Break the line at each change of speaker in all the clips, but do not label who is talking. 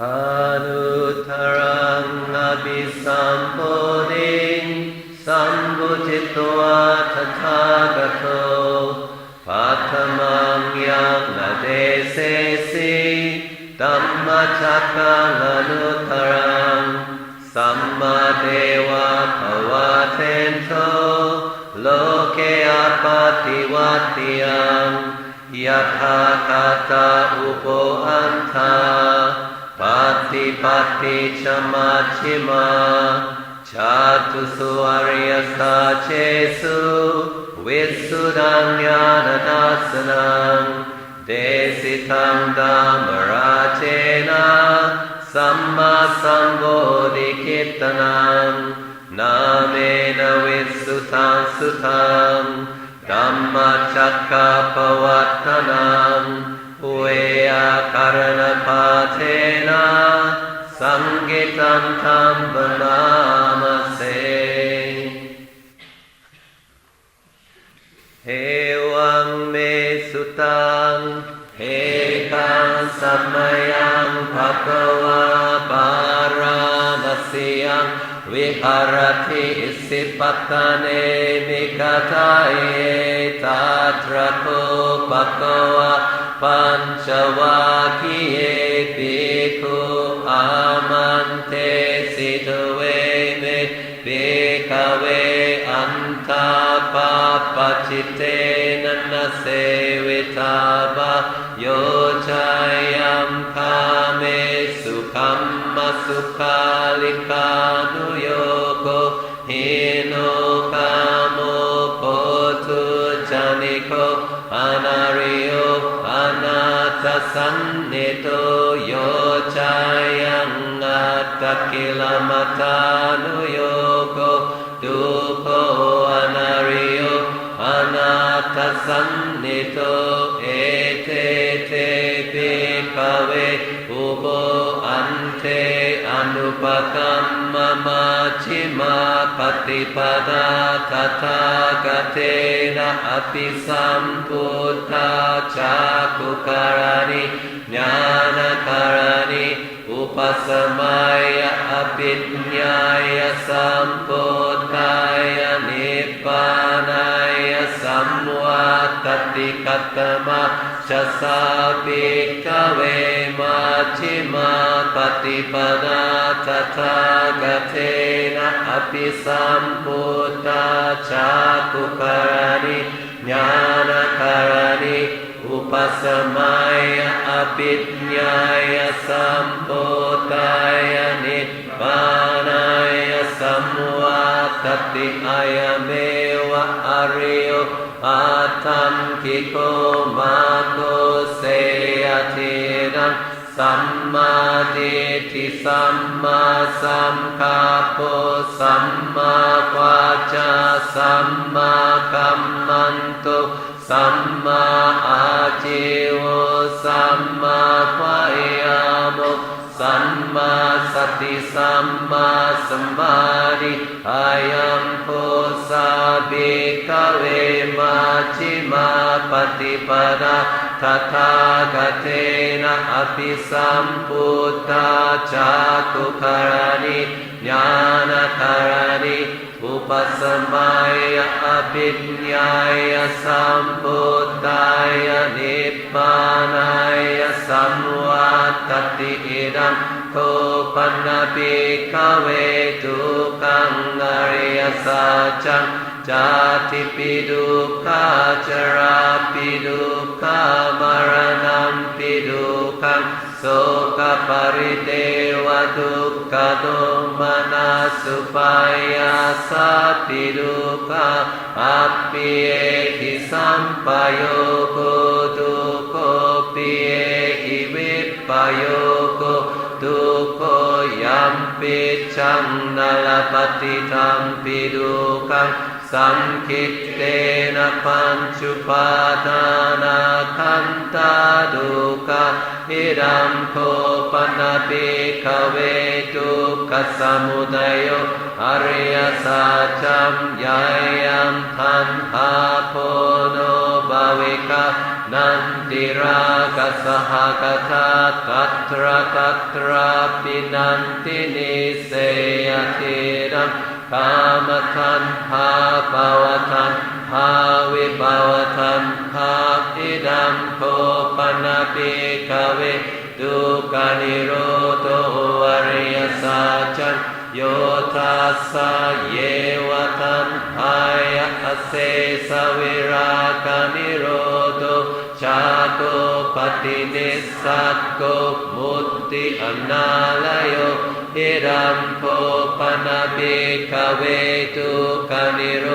อนุตตรังอภิสัมโพธิสัมพุทธิตัวทัตถาคโตปัตถมังยังนาเดเสสิธัมมจักขังอนุตตรังสัมมาเทวะภวะเทนโทโลเกอปฏิวัติยังยะถาคตาอุปอันธาปฏิปัตติชมัชฌิมาชาตุสุอริยสัจเจสุวิสุทธังญาณทัสสนังเดสิตังธัมมราเชนะสัมมาสัมโพธิคิตนังนาเมนะวิสุทธังสุตังธัมมจักขปวัตตนังเวอาการณปาเทนะสังกิตังธัมมนามเสเอวังเมสุตังเอกังสัมมยังภควาปาราณสียังวิหารติอิสิปตะเนมิกตาเอตัตระโคภควาปัญจวัคคีเยภิกขุอามันเตสิทเวเมภิกขเวอันตาปาปจิตเตนันเสวิตาบะโยชายัมคาเมสุขัมมสุขาลิกานุโยโกหิโนกามโมโพธุจานิโกอนาริโยอนาตสันนิโตโยชายังอัตตกิลมัตานุโยโกตุโคอนาริโยอนาตสันนิโตเอเทเทภิกขเวอุโบอันเทอนุปกัมมมัชฌิมาปฏิปทาตถาคเตนะอภิสัมพุทธาจักขุการณิญาณการณิอุปสมัยอภิญญายสัมโพธายนิพพานายสัมวัตติกัตตมะจะสาภิกขเวมัชฌิมาปฏิปทาตถาคเตนะอภิสัมพุทธาจักขุการณิญาณการณิอุปสมัยอภิญญายสัมโพธายนิพพานายสัมวัตติอายเมวะอริโยอาทัมคิโกมาโกเสยทิรังสัมมาทิฏฐิสัมมาสังกัปปะสัมมาวาจาสัมมากัมมันโตสัมมาอาชีวะสัมมาวายามะสัมมาสติสัมมาสมาธิอายัมโพสาภิกขเวมัชฌิมาปฏิปทาตถาคเตนะอภิสัมพุทธาจักขุการณิญาณการณิอุปสมัยอภิญญายสัมพุทธายนิพพานายสัมวัตติอิดังโคปันนภิกขเวทุกขังอริยสัจจังจาติปิดุขาจราปิดุขามรณัมปิดุขังโสกปริเทวทุกขโทมนัสสุปายาสัพพิดุขาอัปปิเอหิสัมปโยโคทุกขปิเอหิวิปปโยโคทุกขยัมปิชังนาลปฏิธัมปิดุขังสังคิตเตนะปัญจุปาทานาขันธ ตาดุกะอิดัมโคปนะภิกขเวทุกขสมุทัยโยอริยสัจจัมยายังทันหาโพโนภวิกานันติราคะสหกทาตัตระตัตระปินันตินิเสยทิรังกามทันหาภาวทันหาวิภาวทันหาอิดัมโคปนะภิกขเวทุกขานิโรโธอริยสัจจังโยทัสสะเยวะทันหายะเสสวิราคะนิโรโธชาโกปฏินิสสัตโกมุตติอนาลโยอิรัมโคปนะภิกขเวทุกขานิโร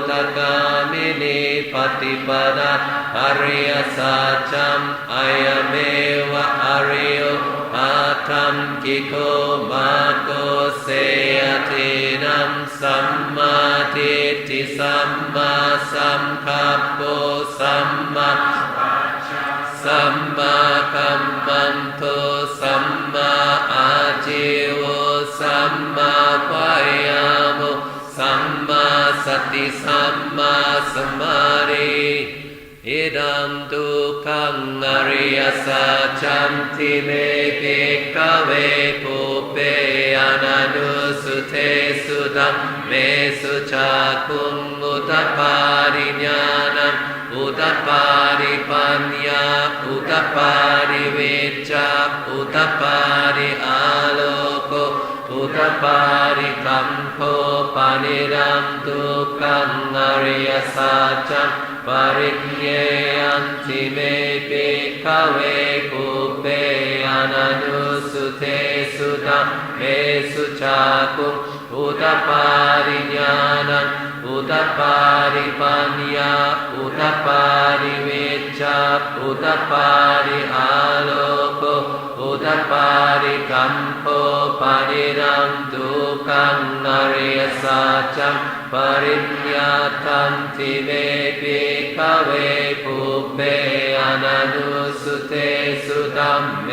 ธกามินีปฏิปดาอริยสัจจัมอายเมวะอริโยอาทัมกิโกมาโกเสยทินัมสัมมาทิฏฐิสัมมาสังคัปโปสัมมาสัมมากัมมันโตสัมมาอาจิวสัมมาวายามโมสัมมาสติสัมมาสมาธิอิดัมทุกขังอริยสัจจันติเมภิกขเวปุเปอนันตุสุเทสุตัมเมสุชาคุงอุตตปาริญาณังอุตตปาริปัญญาอุตตปาริวิจจาอุตตปาริอาโลโกอุตตปาริกัมโภปานิดัมทุกขังอริยสัจจังปริญเยยันติเมภิกขเวปุเปอนันตุสุเทสุตัมเมสุชาคุงอุตตปาริญาณังอุตตปาริปัญญาอุตตปาริวิจจาอุตตปาริอาโลโกอุตตปาริกัมโภปานิดัมทุกขังอริยสัจจังปริญญาทันติเมภิกขเวปุเปอนันตุสุเทสุตัมเม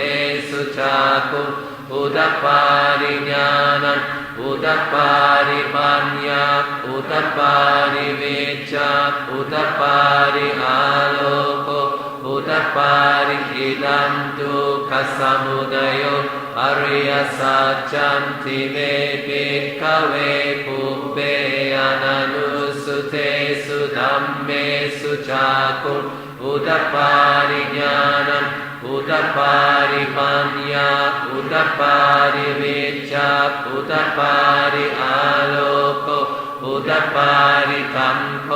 สุชาคุงอุตตปาริญาณังอุตตปาริปัญญาอุตตปาริวิจจาอุตตปาริอาโลโกอุตตปาริอิดัมทุกขสมุทัยโยอริยสัจจันติเมภิกขเวปุเปอนันตุสุเทสุธัมเมสุชาคุงอุตตปาริญาณังอุตตปาริปัญญาอุตตปาริวิจจาอุตตปาริอาโลโกอุตตปาริกัมโภ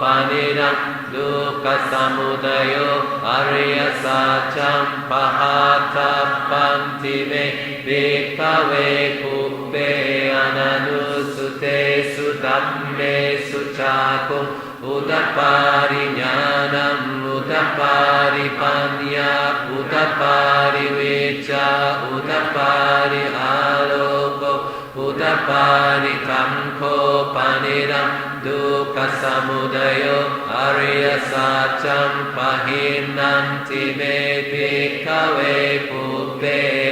ปานิดัมทุกขสมุทัยโยอริยสัจจังปหัตถปันติเมภิกขเวปุเปอนันตุสุเทสุธัมเมสุชาคุงอุตตปาริญาณังอุตตปาริปัญญาอุตตปาริวิจจาอุตตปาริอาโลโกอุตตปาริกัมโภปานิดัมทุกขสมุทัยโยอริยสัจจังปะหินันติเมภิกขเวปุเป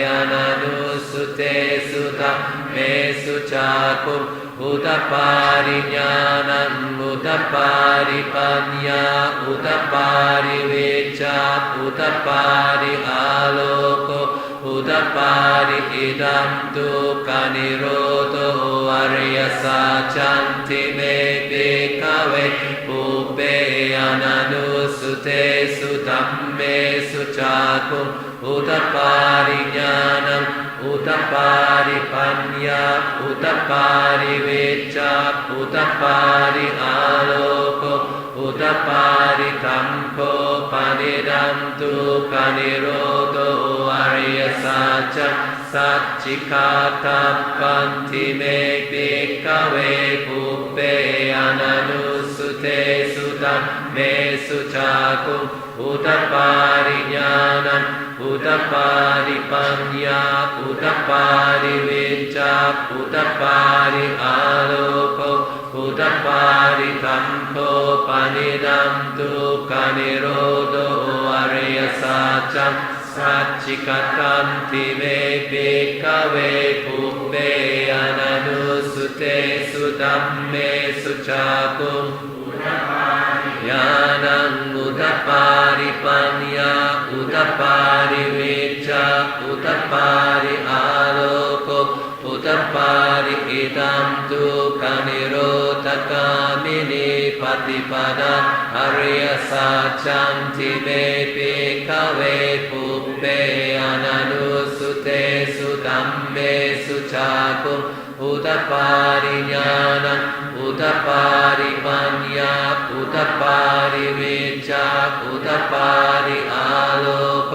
อนันตุสุเทสุตัมเมสุชาคุงอุตตปาริญาณังอุตตปาริปัญญาอุตตปาริวิจจาอุตตปาริอาโลโกอุตตปาริอิดัมทุกขานิโรโธอริยสัจจันติเมภิกขเวปุเปอนันตุสุเทสุธัมเมสุชาคุงอุตตปาริญาณังอุตตปาริปัญญาอุตตปาริวิจจาอุตตปาริอาโลโกอุตตปาริกัมโภปานิดัมทุกขานิโรโธอริยสัจจังสัจจิกาตัปปันติเมภิกขเวปุเปอนันตุสุเทสุตัมเมสุชาคุงอุตตปาริญาณังอุตตปาริปัญญาอุตตปาริวิจจาอุตตปาริอาโลโกอุตตปาริกัมโภปานิดัมทุกขานิโรโธอริยสั จังสัจจิกตันติเมปิกเวปุเปอนันุสุเตสุดัมเมสุจาคุมญาณังอุตปาริปัญญาอุตปาริวิจาอุตปาริอาโลโกอุตปาริอิตัมตุกานิโรธกามินีปฏิปดาอริยสัจจังทิเมปิกเวปุเปอนันุสุเตสุดัมเมสุจาคุมอุตปาริญาณังอุตปาริปัญญาอุตปาริวิจาอุตปาริอาโลโก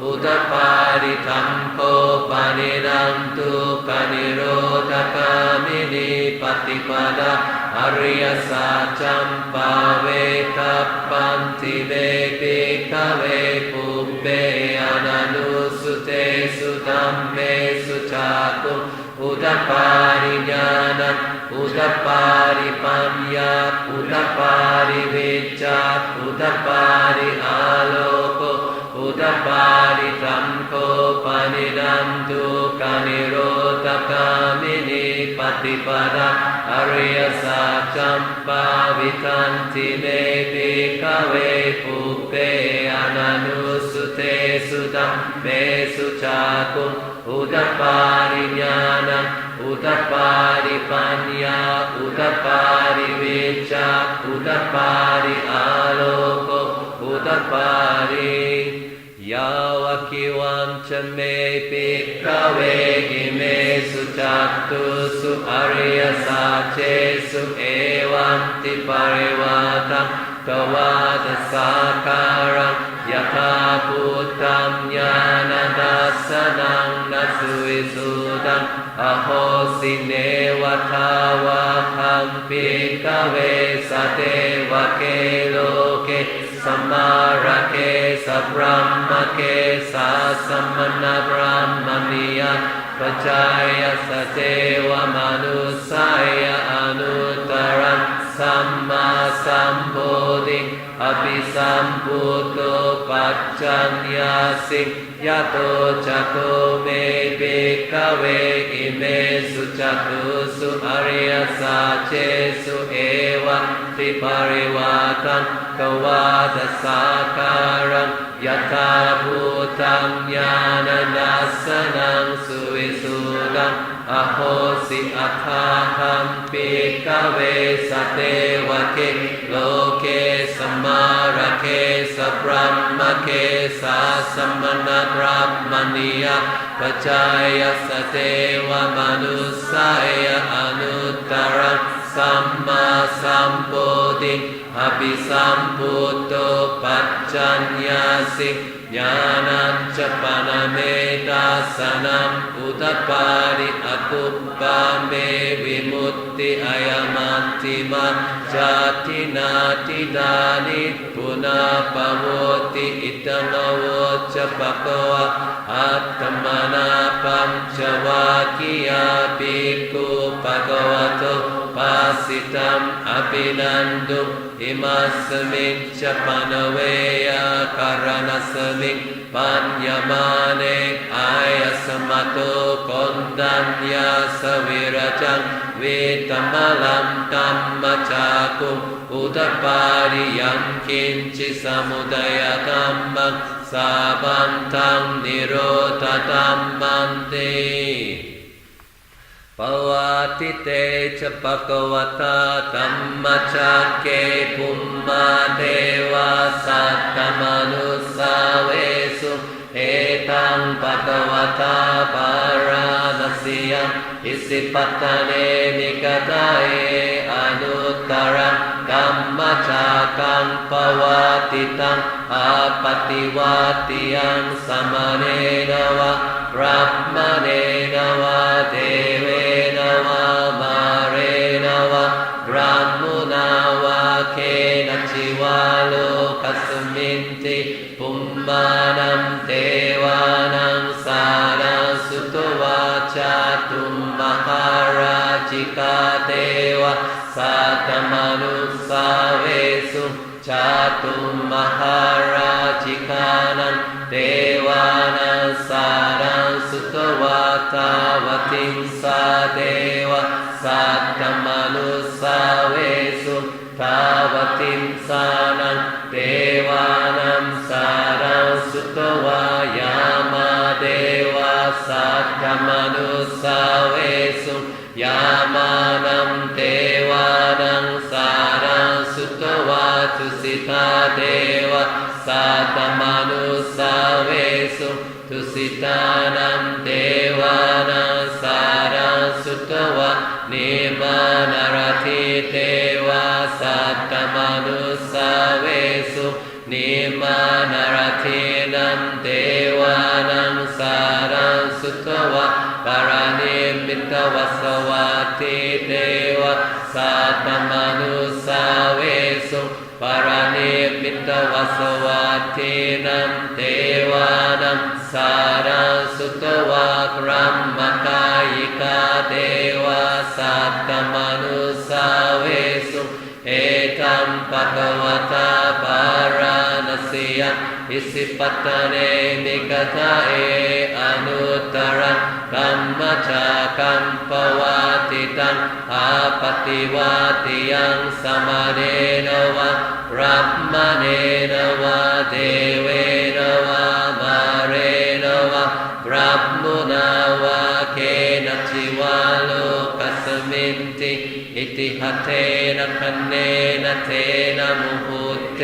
อุตปาริธัมโคปานินันตุปานิโรธกามินีปฏิปดาอริยสัจจัมปาเวทัปปันติเมปิกเวปุเปอนันุสุเตสุธัมเมสุจาคุมอุตปาริญาณังอุตปาริปัญญาอุตปาริวิจาอุตปาริอาโลโกอุตปาริธัมโคปานินันตุกานิโรธกามินีปฏิปดาอริยสัจจัมปาวิทันติเมปิกเวปุเปอนันุสุเตสุดัมเมสุจาคุมอุตปาริญาณังอุตปาริปัญญาอุตปาริวิจาอุตปาริอาโลโกอุตปาริยาวคิวันจะเมปิกเวหิเมสุจัตตุสุอริยสัจเจสุเอวันติปริวาตังตวาตสักการังยะถาพุทธัมญาณทัสสนังนัสสุวิสุตังอโหสิเนวทาวะหัมปิกเวสเทวะเกโลเกสัมมาระเกสัพรัมมเกสัสสมณพรหมณียปัจจายสเทวมนุสายอนุตตรังสัมมาสัมโพธิอภิสัมพุทโธปัจจัญญาสิกยะโตจักโกเมปิกเวอิเมสุจักขุสุอริยสัจเจสุเอวัติปริวาตังกวาทสักการังยะถาพุทธัมญาณทัสสนังสุวิสุตังอโหสิอัคคาหัมปิกเวสเทวะเกโลเกสัมมาระเกสัพรัมมเกสัสสมณพรหมณียปัจจายสเทวมนุสายอนุตตรังสัมมาสัมโพธิอภิสัมพุทโธปัจจัญญาสิกญาณัญจปนเมตัสสนัมอุตปาริอคุปปาเมวิมุตติอายมันติมาจาตินาติดานิปุนาปโวติอิตโนโวจะปะกวะอัตตมนาปัญจวัคคียาภิกขุปะกวะโตปัสสิตัมอภินันตุอิมัสมิจจปนเวยการนัสมิปัญญมาเนอายสมัตโตกนดัญญาสวิรจังวิตมลัมตัมมจักขุอุตปาริยัมคินจิสมุทัยตัมมังสาบันตังนิโรธตัมมันติปวัติเตชะปะกวตาธัมมจักเกภุมมาเทวาสัตตมนุสสาเวสุเอตังปะกวตาปาราณสียังอิสิปัตตะเนมิกตาเออนุตตรังกัมมจักขังปวัติตังอาปฏิวัติยังสมเนนวะพระมเนนวะเทเวนวะมาเรนวะพระมุนาวะเคนัจิวาโลกัสมินติปุมมานัมเทวานังสานาสุตวาจาตุมมหาราชิกาเทวะสัตตมนุสสาเวสุจาตุมมหาราชิกานา ตังเทวานังสารังสุตวาตาวติงสาเทวะสัตตมนุสาเวสุทาวติงสานังเทวานังสารังสุตวายามาเทวะสัตตมนุสาเวสุยามานังเทวานังสารังสุตวาทุสิตาเทวะสัตตมนุสาเวสุทุสิตานังเทวานังสารังสุตวะนิมานารทิเทวะสัตตมนุสาเวสุนิมานารทินังเทวานังสารังสุตวะปารานิมิตวสวัตติเทวะสัตตมนุสาเวสุปารานิมิตวสวัตตินังเทวานังสารังสุตวะพระมกายิกาเทวะสัตตมนุสาเวสุเอตัมปะกวตาปาราณสียอิสิปัตตเนมิกตาเออนุตตรังกัมมจากัมปวาติตังอาปติวาติยังสมาเนนวะรัมมเนนวะเทเวนวะมาเรนวะรัมมุนาวะเกนัจิวาโลกัสมินติอิติหัตเทนะคันเนนะเทนะมุหุตเต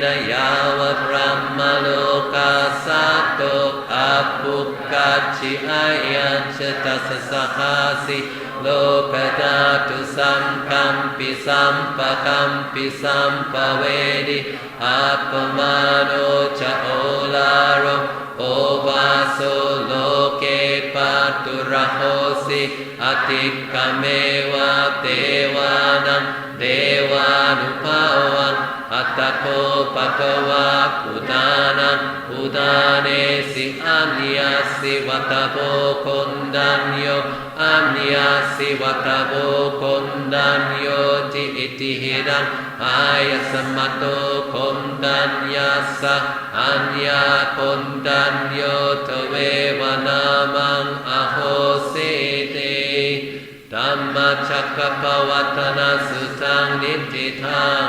นะยาวะพระมโลกาสัตโตอัปปุกกัจฉิอายัญชตัสสหาสิโลกธาตุสัมคัมปิสัมปะคัมปิสัมปะเวดิอัปปมาโนจะโอลาโรโอวาโสโลเกปัตตุระโหสิอติกเมวะเทวานังเทวานุภาวังอัตตโคปะคะวะอุทานังอุทาเนสิอัญญาสิวัตโพคุณดัญโยอัญญาสิวัตโพคุณดัญโยติอิติหิดังอายสมัตโตคุณดัญญาสะอัญญาคุณดัญโยทเววนามังอโหสิติธัมมจักรปวัตตนสุตังนิติทัง